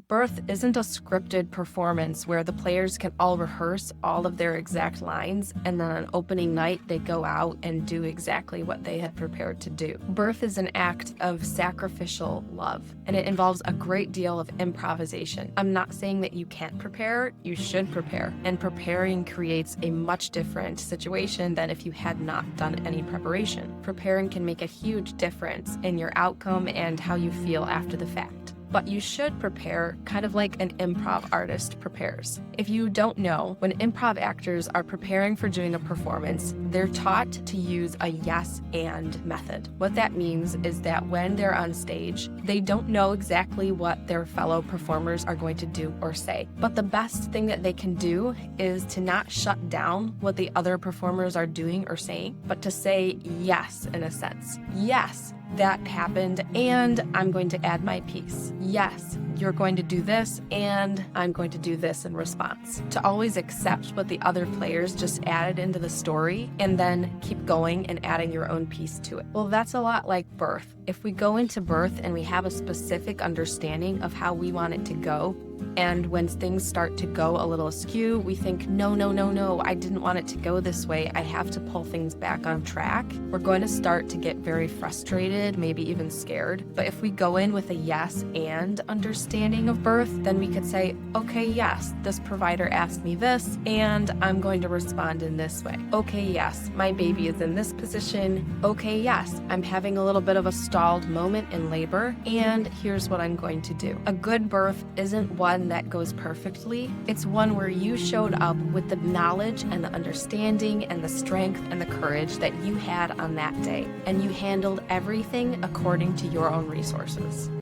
Birth isn't a scripted performance where the players can all rehearse all of their exact lines, and then on opening night, they go out and do exactly what they had prepared to do. Birth is an act of sacrificial love, and it involves a great deal of improvisation. I'm not saying that you can't prepare, you should prepare, and preparing creates a much different situation than if you had not done any preparation. Preparing can make a huge difference in your outcome and how you feel after the fact. But you should prepare kind of like an improv artist prepares. If you don't know, when improv actors are preparing for doing a performance, they're taught to use a yes and method. What that means is that when they're on stage, they don't know exactly what their fellow performers are going to do or say. But the best thing that they can do is to not shut down what the other performers are doing or saying, but to say yes in a sense. Yes, that happened, and I'm going to add my piece. Yes, you're going to do this, and I'm going to do this in response. To always accept what the other players just added into the story, and then keep going and adding your own piece to it. Well, that's a lot like birth. If we go into birth and we have a specific understanding of how we want it to go, and when things start to go a little askew, we think, no, I didn't want it to go this way. I have to pull things back on track. We're going to start to get very frustrated, maybe even scared. But if we go in with a yes and understanding of birth, then we could say, okay, yes, this provider asked me this, and I'm going to respond in this way. Okay, yes, my baby is in this position. Okay, yes, I'm having a little bit of a stalled moment in labor, and here's what I'm going to do. A good birth isn't one that goes perfectly. It's one where you showed up with the knowledge and the understanding and the strength and the courage that you had on that day, and you handled everything according to your own resources.